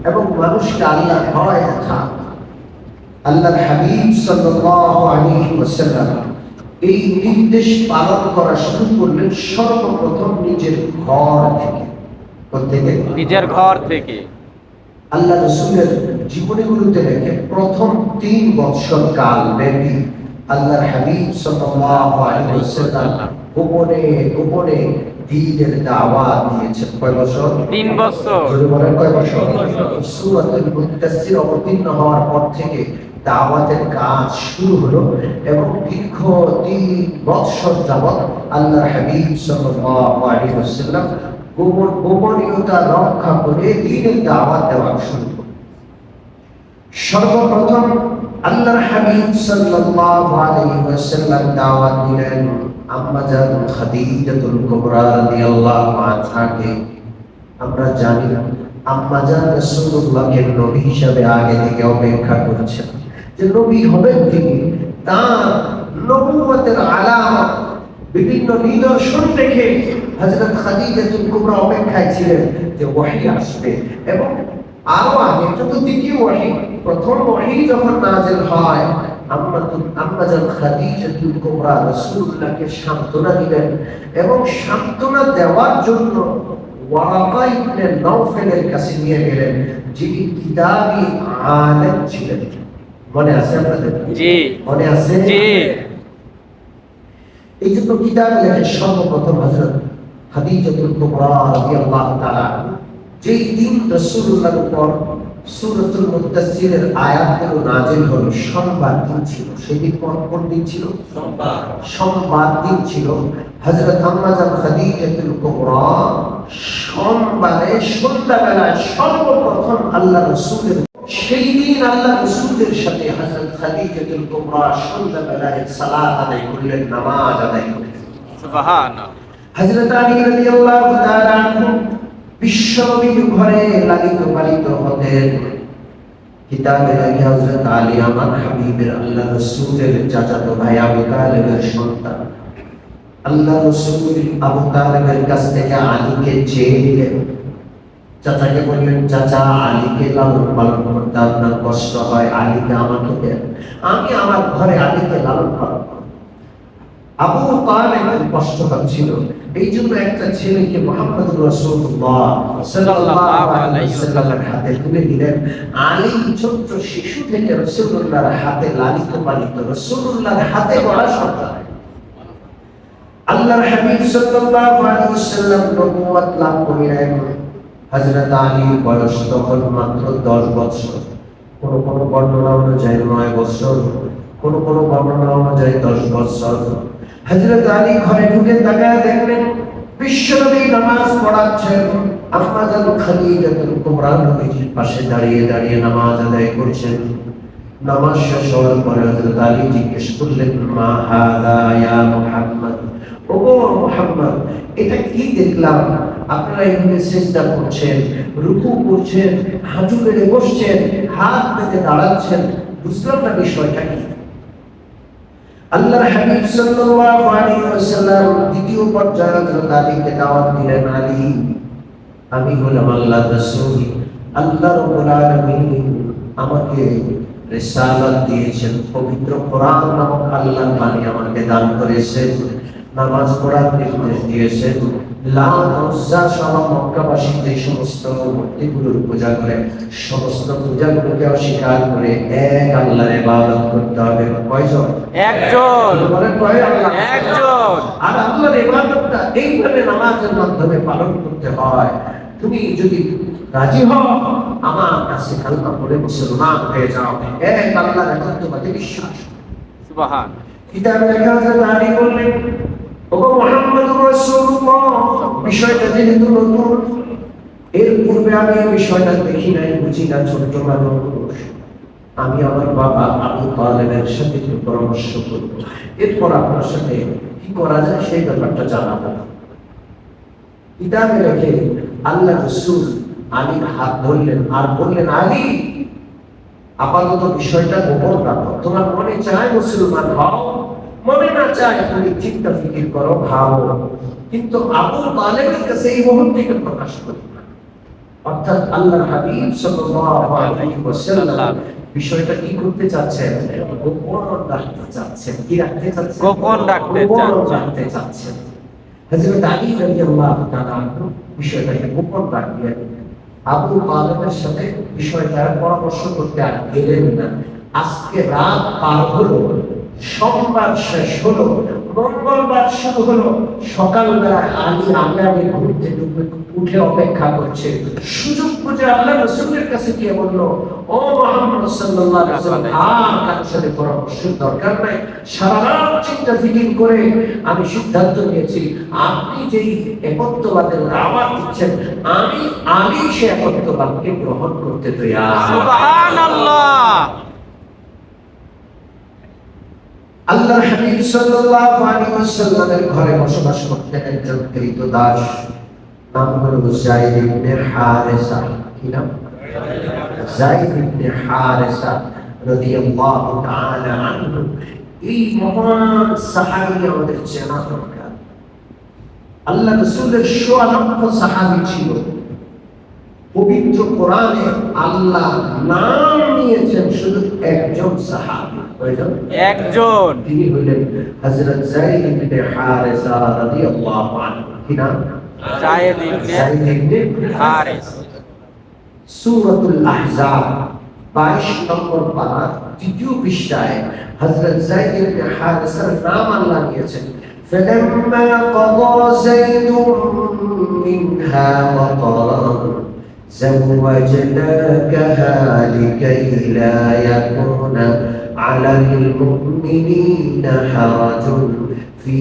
এবং মানুষকে আল্লাহ ভয় দেখা। আল্লাহর হাবিব সাল্লাল্লাহু আলাইহি ওয়াসাল্লাম এই নির্দেশ পালন করা শুরু করলেন সর্বপ্রথম নিজের ঘর থেকে। কোত্থেকে? নিজের ঘর থেকে। আল্লাহ রাসূলের জীবনীগুলোতে লেখে প্রথম 3 বছর কাল ব্যাপী আল্লাহর হাবিব সাল্লাল্লাহু আলাইহি ওয়াসাল্লাম গোপনে গোপনে দ্বীনের দাওয়াত দিয়েছেন। কয় বছর? 3 বছর। যদি বলেন কয় বছর? সূরাতুল মুদ্দাসসির অবতীর্ণ হওয়ার পর থেকে দাওয়াতের কাজ শুরু হলো এবং দীর্ঘ 3 বছর যাবত আল্লাহর হাবিব সাল্লাল্লাহু আলাইহি ওয়াসাল্লাম গোপনীয়তা রক্ষা করে দ্বীনের দাওয়াত দেওয়া শুরু করলেন। সর্বপ্রথম আল্লাহর হাবিব সাল্লাল্লাহু আলাইহি ওয়াসাল্লাম দাওয়াত দিলেন আম্মা জান খাদিজাতুল কুবরা রাদিয়াল্লাহু আনহাকে। আমরা জানি আম্মা জান রাসূলুল্লাহকে নবী হিসেবে আগে থেকে অপেক্ষা করছেন যে নবী হবেন তিনি। তার নবুয়তের আলামত বিভিন্ন নিদর্শন দেখে হযরত খাদিজাতুল কুবরা অপেক্ষায় ছিলেন যে ওহী আসবে। এবং আরো আগে যত দ্বিতীয় ওহী, প্রথম ওহী যখন নাযিল হয় আম্মা জান খাদিজাতুল কুবরা রাসূলুল্লাহকে সান্ত্বনা দিলেন এবং সান্ত্বনা দেওয়ার জন্য ওয়ারাকা ইবনে নওফেলের কাছে নিয়ে গেলেন, যিনি কিতাবী আলেম ছিলেন। মনে আছে আপনাদের? জি। মনে আছে? জি। এই জন্য কিতাব লেখে সর্বপ্রথম হযরত খাদিজাতুল কুবরা রাদিয়াল্লাহু তাআলা যেই দিন রাসূলুল্লাহর উপর সূরাতুল মুদ্দাসসিরের আয়াতগুলো নাযিল হলো সোমবার দিন ছিল। সেই দিন কোন দিন ছিল? সোমবার দিন ছিল। হযরত আম্মা জান খাদিজাতুল কুবরা সোমবারে সন্ধ্যাবেলায় সর্বপ্রথম আল্লাহ রাসূলের সেই দিন আল্লাহ রাসূলের সাথে হযরত খাদিজাতুল কুবরা সন্ধ্যাবেলায় সালাত আদায় করলেন, নামাজ আদায় করলেন। সুবহানাল্লাহ। হযরত আলী রাদিয়াল্লাহু তাআলা আনহু বিশ্বনবীর ঘরে লালিত পালিত হতেন। কিতাবে লেখা হযরত আলী আমার হাবিবের আল্লাহ রাসূলের চাচাতো ভাই আবু তালেবের সন্তান। আল্লাহ রাসূল আবু তালেবের কাছ থেকে আলীকে চেয়ে নিলেন। চাচাকে বললেন, চাচা আলীকে লালন পালন করতে আপনার কষ্ট হয়, আলীকে আমাকে দেন, আমি আমার ঘরে আলীকে লালন পালন করব। আবু তালেব কষ্ট পাচ্ছিল, এই জন্য একটা ছেলেকে মুহাম্মদুর রাসূলুল্লাহ সাল্লাল্লাহু আলাইহি ওয়াসাল্লামের হাতে তুলে দিলেন। আলী ছোট্ট শিশু থেকে রাসূলুল্লাহর হাতে লালিত পালিত, রাসূলুল্লাহর হাতে বড় সন্তান। আল্লাহর হাবিব সাল্লাল্লাহু আলাইহি ওয়াসাল্লাম নবুয়ত লাভ করিলেন। হযরত আলীর বয়স তখন মাত্র 10 বছর, কোন কোন বর্ণনা অনুযায়ী 9 বছর, কোন কোন বর্ণনা অনুযায়ী 10 বছর। হযরত আলী ঘরে ঢুকে তাকায় দেখলেন বিশ্বনবী নামাজ পড়াচ্ছেন। আম্মা জান খাদিজাতুল কুবরা নবীজির পাশে দাঁড়িয়ে দাঁড়িয়ে নামাজ আদায় করছেন। নামাজ শেষ হওয়ার পরে হযরত আলী জিজ্ঞেস করলেন, মা হাযা ইয়া মুহাম্মদ, ওগো মুহাম্মদ, এটা কি দেখলাম? আপনারা এখানে সিজদা করছেন, রুকু করছেন, হাঁটু গেড়ে বসছেন, হাত পেতে দাঁড়াচ্ছেন, বুঝলাম না বিষয়টা কি? আল্লাহর হাবিব সাল্লাল্লাহু আলাইহি ওয়াসাল্লাম দ্বিতীয় পর্যায়ে হযরত আলীকে দাওয়াত দিলেন, আলী, আমি হলাম আল্লাহর রাসূল। আল্লাহ রাব্বুল আলামিন আমাকে রিসালাত দিয়েছেন, পবিত্র কোরআন নামক আল্লাহর বাণী আমাকে দান করেছেন, নামাজ পড়ার নির্দেশ দিয়েছেন। লাত উজ্জা সহ মক্কাবাসী যে সমস্ত মূর্তিগুলোর পূজা করে, সমস্ত পূজাগুলোকে অস্বীকার করে এক আল্লাহর ইবাদত করতে হবে। কয়জন? একজন। বলেন কয় আল্লাহ? একজন। আর আল্লাহর ইবাদতটা এইভাবে নামাজের মাধ্যমে পালন করতে হয়। তুমি যদি রাজি হও, আমার কাছে কালমা পড়ে মুসলমান হয়ে যাও, এক আল্লাহর একাত্মবাদে বিশ্বাস। সুবহান। কিতাবে লেখা আছে, আলী বললেন, ওগো মুহাম্মদুর রাসূলুল্লাহ, বিষয়টা যেহেতু নতুন, এর পূর্বে আমি এই বিষয়টা দেখি নাই, বুঝি না, ছোট্ট মানুষ, আমি আমার বাবা আবু তালেবের সাথে একটু পরামর্শ করব, এরপর আপনার সাথে কি করা যায় সেই ব্যাপারটা জানাবো। কিতাবে লেখে আল্লাহ রাসূল আলীর হাত ধরলেন আর বললেন, আলী, আপাতত বিষয়টা গোপন রাখো, তোমার মনে চায় মুসলমান হও, মনে না চায় তুমি চিন্তা ফিকির করো, ভাবো, কিন্তু আবু তালেবের কাছে এই মুহূর্তে প্রকাশ করো না। অর্থাৎ আল্লাহর হাবিব সাল্লাল্লাহু আলাইহি ওয়াসাল্লাম বিষয়টা কি করতে চাচ্ছেন? গোপন রাখতে চাচ্ছেন। কি রাখতে চাচ্ছেন? গোপন রাখতে গোপন চাচ্ছেন। রাখতে চাচ্ছেন। হযরত আলী রাদিয়াল্লাহু তাআলা আনহু বিষয়টাকে গোপন রাখলেন। আবু তালেবের সাথে বিষয়টা পরামর্শ করতে আর গেলেন না। আজকে রাত পার হলো, সোমবার শেষ হলো, মঙ্গলবার শুরু হলো, সকালবেলা আলী আগে ঘুম থেকে উঠে অপেক্ষা করছে। সুযোগ বুঝে আল্লাহ রাসূলের কাছে গিয়ে বলল, ও মুহাম্মদ সাল্লাল্লাহু আলাইহি ওয়াসাল্লাম, আর কারোর সাথে পরামর্শের দরকার নাই। সারা রাত চিন্তা ফিকির করে আমি সিদ্ধান্ত নিয়েছি, আপনি যেই একত্ববাদের দাওয়াত দিচ্ছেন, আমি আলী সে একত্ববাদকে গ্রহণ করতে তৈরি। সুবহানাল্লাহ। আল্লাহর হাবিব সাল্লাল্লাহু আলাইহি ওয়াসাল্লামের ঘরে বসবাস করতেন একজন কৃতদাস, নাম হলো যায়েদ ইবনে হারেসা। কি নাম? যায়েদ ইবনে হারেসা রাদিয়াল্লাহু তাআলা আনহু। এই মহান সাহাবী আমাদের চেনা দরকার। আল্লাহ রাসূলের ১৬ সাহাবী ছিল। পবিত্র কোরআনে আল্লাহ নাম নিয়েছেন শুধু একজন সাহাবী। কয়জন? একজন। তিনি হলেন হযরত যায়েদ ইবনে হারেসা রাদিয়াল্লাহু আনহু। কি নাম? যায়েদ ইবনে হারিস। সূরাতুল আহজাব 22 নম্বর পারা ৩য় পৃষ্ঠায় হযরত যায়েদ ইবনে হারেসার নাম আল্লাহ নিয়েছেন। فَلَمَّا قَضَى زَيْدٌ مِنْهَا وَطَرًا زَوَّجْنَاكَهَا لِكَيْ لَا يَكُونَ عَلَى الْمُؤْمِنِينَ حَرَجٌ في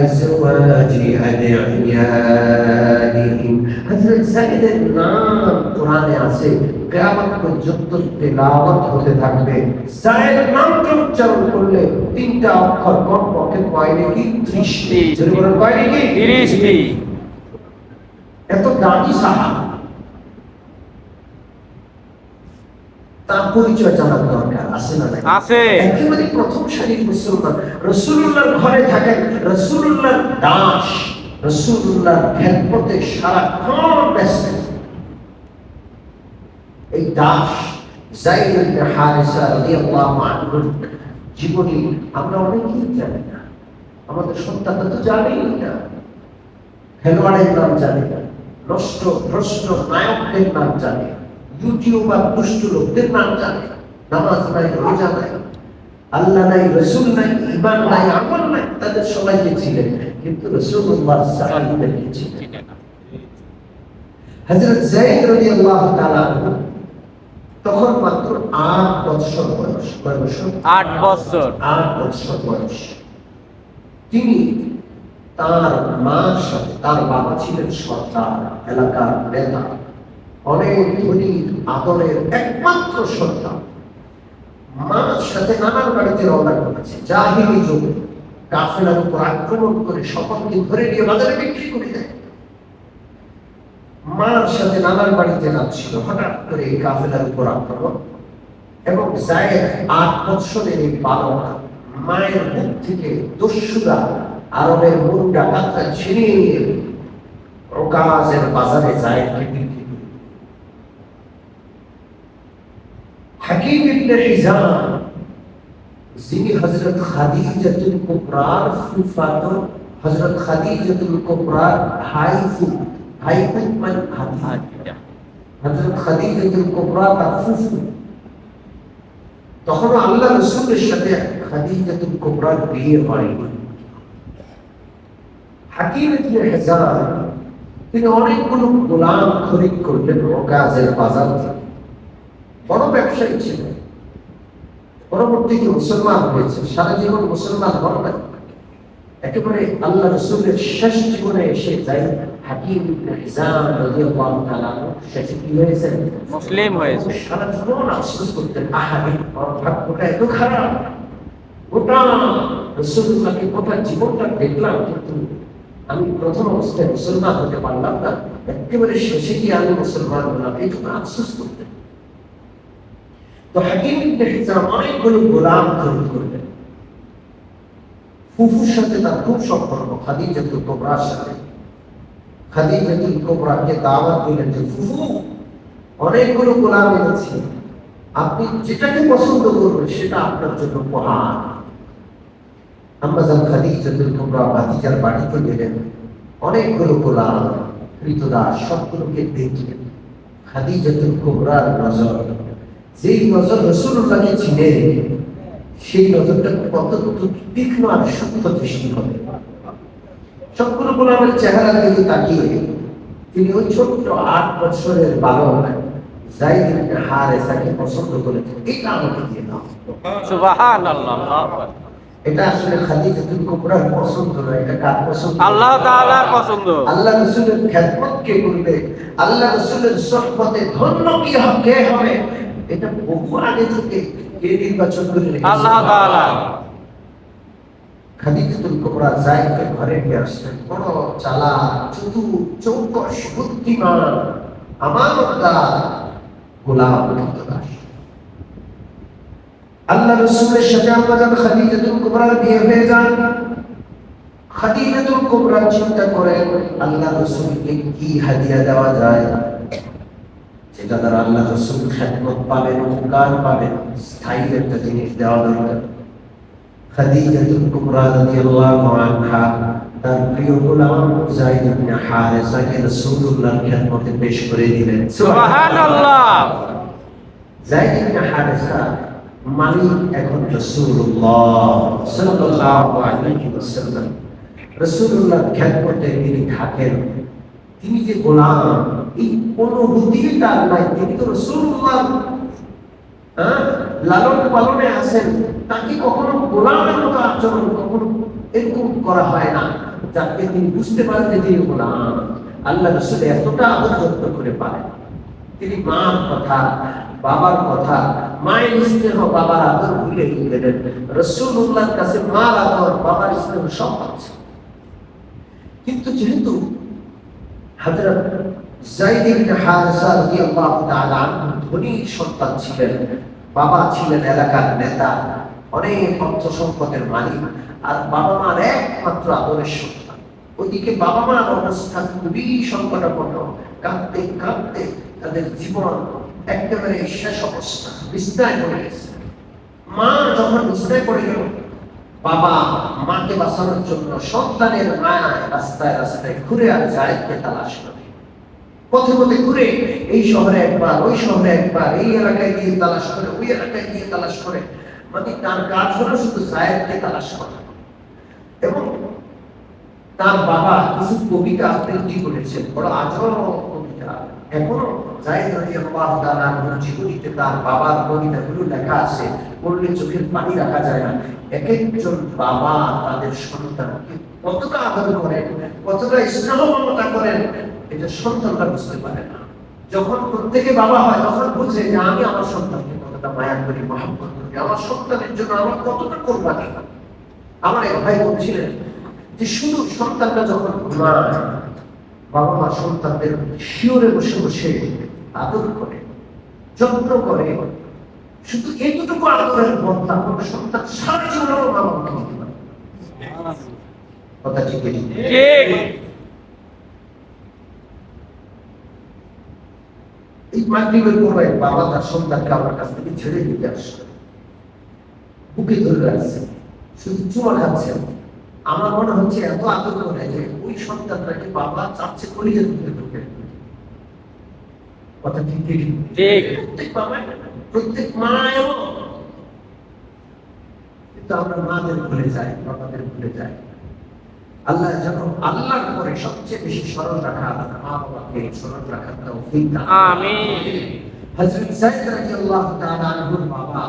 أزواج أدعيائهم। হযরত যায়েদের নাম কোরআনে আছে, কিয়ামত পর্যন্ত তেলাওয়াত হতে থাকবে। যায়েদ নামকে উচ্চারণ করলে 3টা অক্ষর কমপক্ষে কয় নাকি? 30টি। যদি বলেন কয় নাকি? 30টি। এত দামি সাহাবা, তার পরিচয় জানার দরকার আছে না? আছে। একেবারে প্রথম সারির মুসলমান, রাসূলুল্লাহর ঘরে থাকেন, রাসূলুল্লাহর দাস, রাসূলুল্লাহর খেদমতে সারাক্ষণ ব্যস্ত। এই দাস যায়েদ ইবনে হারেসা রাদিয়াল্লাহু আনহু জীবনী আমরা অনেকেই জানি না। আমাদের সন্তানরা তো জানেই না। খেলোয়াড়ের নাম জানে না, নষ্ট ভ্রষ্ট নায়কদের নাম জানে, ইউটিউবার দুষ্ট লোকদের নাম জানে। নামাজ নাই, রোজা নাই, আল্লাহ নাই, রাসূল নাই, ঈমান নাই, আমল নাই, তাদের সবাইকে ছিলেন, কিন্তু রাসূলুল্লাহ সাহাবীদেরকে ছিলেন না। হযরত যায়েদ রাদিয়াল্লাহু তাআলা আনহু তখন মাত্র 8 বছর বয়স। কয় বছর? 8 বছর। 8 বছর বয়স। তিনি তার মার সাথে, তার বাবা ছিলেন সর্দার, এলাকার নেতা, অনেক ধনী আদরের একমাত্র সন্তান। মার সাথে নানার বাড়িতে রওনা করেছে। জাহিলি যুগে কাফেলার উপর আক্রমণ করে সকলকে ধরে নিয়ে বাজারে বিক্রি করে দেয়। মার সাথে নানার বাড়িতে যাচ্ছিল, হঠাৎ করে এই কাফেলার উপর আক্রমণ, এবং যায়েদ 8 বছরের এই বালক মায়ের বুক থেকে দস্যুরা আরবের মূল ডাকাতরা ছিনিয়ে নিয়ে ওকাজের বাজারে যায়েদকে বিক্রি করে। হাকিম ইবনে হিজাম, যিনি হযরত খাদিজাতুল কুবরার ফুফাতো, হযরত খাদিজাতুল কুবরার ভাইফু, ভাইফু মানে ভাতিজা, হযরত খাদিজাতুল কুবরা তার ফুফু। তখন আল্লাহ রাসূলের সাথে খাদিজাতুল কুবরার বিয়ে হয়নি। হাকিম ইবনে হিজাম তিনি অনেকগুলো গোলাম খরিদ করলেন ওকাজের বাজার থেকে। বড় ব্যবসায়ী ছিলেন, পরবর্তীতে মুসলমান হয়েছে, সারা জীবন মুসলমান হন না, একেবারে আল্লাহ রাসূলের শেষ জীবনে এসে যায় হাকিম ইবনে হিজাম রাদিয়াল্লাহু তাআলা শেষে কি হয়েছে? মুসলিম হয়েছে। সারা জীবন আফসোস করতেন, আহারে আমার ভাগ্যটা এত খারাপ, গোটা রাসূলুল্লাহকে গোটা জীবনটা দেখলাম, কিন্তু আমি প্রথম অবস্থায় মুসলমান হতে পারলাম না, একেবারে শেষে গিয়ে আমি মুসলমান হলাম, এই জন্য আফসোস করতেন। তো হাকিম ইবনে হিজাম অনেকগুলো গোলাম খরিদ করলেন। ফুফুর সাথে তার খুব সম্পর্ক, খাদিজাতুল কুবরার সাথে। খাদিজাতুল কুবরাকে দাওয়াত দিলেন যে ফুফু অনেকগুলো গোলাম এনেছি, আপনি যেটাকে পছন্দ করবেন সেটা আপনার জন্য উপহার। আম্মাজান খাদিজাতুল কুবরা ভাতিজার বাড়িতে গেলেন, অনেকগুলো গোলাম কৃতদাস সবগুলোকে দেখলেন। খাদিজাতুল কুবরার নজর, যেই নজর রাসূলুল্লাহকে চিনে, সেই নজরটা কত তীক্ষ্ণ আর সূক্ষ্ম দৃষ্টি হবে। সবগুলো গোলামের চেহারার দিকে তাকিয়ে তিনি ওই ছোট্ট 8 বছরের বালক যায়েদ ইবনে হারেসাকে পছন্দ করেছেন। এটা আমাকে দিয়ে দাও। সুবহানাল্লাহ। এটা আসলে খাদিজাতুল কুবরার পছন্দ নয়, এটা কার পছন্দ? আল্লাহ তাআলার পছন্দ। আল্লাহ রাসূলের খেদমত কে করবে, আল্লাহ রাসূলের সুহবতে ধন্য কে হবে, এটা বহু আগে থেকে কে নির্বাচন করে রেখেছে? আল্লাহ তাআলা। খাদিজাতুল কুবরা যায়েদকে ঘরে নিয়ে আসলেন। বড় চালাক, চতুর, চৌকস, বুদ্ধিমান, আমানতদার গোলাম কৃতদাস। আল্লাহ রাসূলের সাথে আম্মাজান খাদিজাতুল কুবরার বিয়ে হয়ে যায়। খাদিজাতুল কুবরা চিন্তা করেন আল্লাহ রাসূলকে কি হাদিয়া দেওয়া যায়, যেটা দ্বারা আল্লাহ রাসূল খেদমত পাবেন, উপকার পাবেন, স্থায়ী একটা জিনিস দেওয়া দরকার। খাদিজাতুল কুবরা রাদিয়াল্লাহু আনহা তার প্রিয় গোলাম যায়েদ ইবনে হারেসাকে রাসূলুল্লাহর খেদমতে পেশ করে দিলেন। সুবহানাল্লাহ। যায়েদ ইবনে হারেসা মালিক এখন রাসূলুল্লাহ সাল্লাল্লাহু আলাইহি ওয়াসাল্লাম। রাসূলুল্লাহর খেদমতে তিনি থাকেন, তিনি যে গোলাম এই অনুভূতি তার নাই। তিনি তো রাসূলুল্লাহ লালন পালনে আছেন, তাকে কখনো গোলামের মতো আচরণ কখনো এরকম করা হয় না যাতে তিনি বুঝতে পারেন যে তিনি গোলাম। আল্লাহ রাসূল এতটা আদর যত্ন করে পারেন। তিনি মার কথা, বাবার কথা, মায়ের স্নেহ, বাবার আদর ভুলে গেলেন। রাসূলুল্লাহর কাছে মার আদর, বাবার স্নেহ সব আছে। কিন্তু যেহেতু হযরত যায়েদ ইবনে হারেসা রাদিয়াল্লাহু তাআলা আনহু ধনী সন্তান ছিলেন, বাবা ছিলেন এলাকার নেতা, অনেক অর্থ সম্পদের মালিক, আর বাবা মার একমাত্র আদরের সন্তান। ওদিকে বাবা মার অবস্থা খুবই সংকটাপন্ন, কাঁদতে কাঁদতে তাদের জীবন একেবারে শেষ অবস্থা, বিছনায় পড়ে গেছে। মা যখন বিছনায় পড়ে গেল, বাবা মাকে বাঁচানোর জন্য সন্তানের মায়ায় রাস্তায় রাস্তায় ঘুরে আর যায়েদকে তালাশ করে। পথে পথে ঘুরে এই শহরে একবার, ওই শহরে একবার, এই এলাকায় গিয়ে তালাশ করে, ওই এলাকায় গিয়ে তালাশ করে, মানে তার কাজ হলো শুধু যায়েদকে তালাশ করা। এবং তার বাবা কিছু কবিতা আবৃত্তি করেছেন, বড় আজব কবিতা। এখনো যায়েদ রাদিয়াল্লাহু তাআলা আনহুর জীবনীতে তার বাবার কবিতাগুলো লেখা আছে, পড়লে চোখের পানি রাখা যায় না। এক একজন বাবা তাদের সন্তানকে কতটা আদর করেন, কতটা স্নেহ মমতা করেন, এটা সন্তানরা বুঝতে পারে না। যখন প্রত্যেকে বাবা হয় তখন বুঝে যে আমি আমার সন্তানকে কতটা মায়া করি, মহব্বত করি, আমার সন্তানের জন্য আমার কতটা কোরবানি। আমার এক ভাই বলছিলেন যে শুধু সন্তানটা যখন ঘুমায়, বাবা মা সন্তানদের শিওরে বসে বসে আদর করে, যত্ন করে, শুধু এতটুকু আদরের বদলা কোনো সন্তান সারা জীবনেও মা বাবাকে দিতে পারে। কথা ঠিক? এই মাগরিবের পরে বাবা তার সন্তানকে আমার কাছ থেকে ছেড়ে দিতে আসছে, বুকে ধরে রাখছে, শুধু চুমা খাচ্ছেন। আমার মনে হচ্ছে এত আদর করে যে ওই সন্তানটাকে বাবা চাচ্ছে কলিজার ভিতরে ঢুকে। কথা ঠিক? প্রত্যেক বাবা, প্রত্যেক মা এমন। কিন্তু আমরা মাদের ভুলে যাই, বাবাদের ভুলে যাই। আল্লাহ যেন আল্লাহর পরে সবচেয়ে বেশি স্মরণ রাখা মা বাবাকে স্মরণ রাখার তৌফিক দান। আমিন। হযরত যায়েদ রাদিয়াল্লাহু তাআলা আনহুর বাবা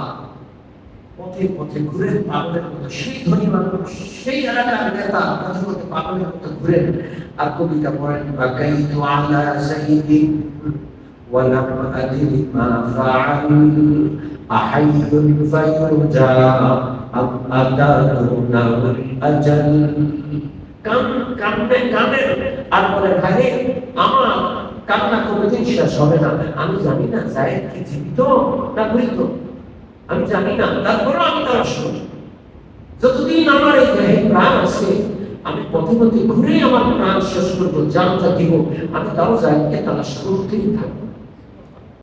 পথে পথে ঘুরে পাগলের মতো, সেই ধনী মানুষ, সেই এলাকার নেতা, পথে পথে পাগলের মতো ঘুরে আর কবিতা পড়েন, বাকাইতু আলা সাইয়্যিদিন ওয়া লাম আদরি মা ফাআল আহাইয়ুন ফায়ুজা আম আদাতুনাল আজাল। কান্দের আর বলে, ভাই আমার কান্না কোনোদিন শেষ হবে না। আমি জানি না যায়েদ কি জীবিত না মৃত, আমি জানি না, তারপরে আমি তালাশ করি। যতদিন আমার এই দেহে প্রাণ আছে, আমি পথে পথে ঘুরে আমার প্রাণ শেষ করবো, জানটা দিব, আমি তাও যায়েদকে তালাশ করতেই থাকবো।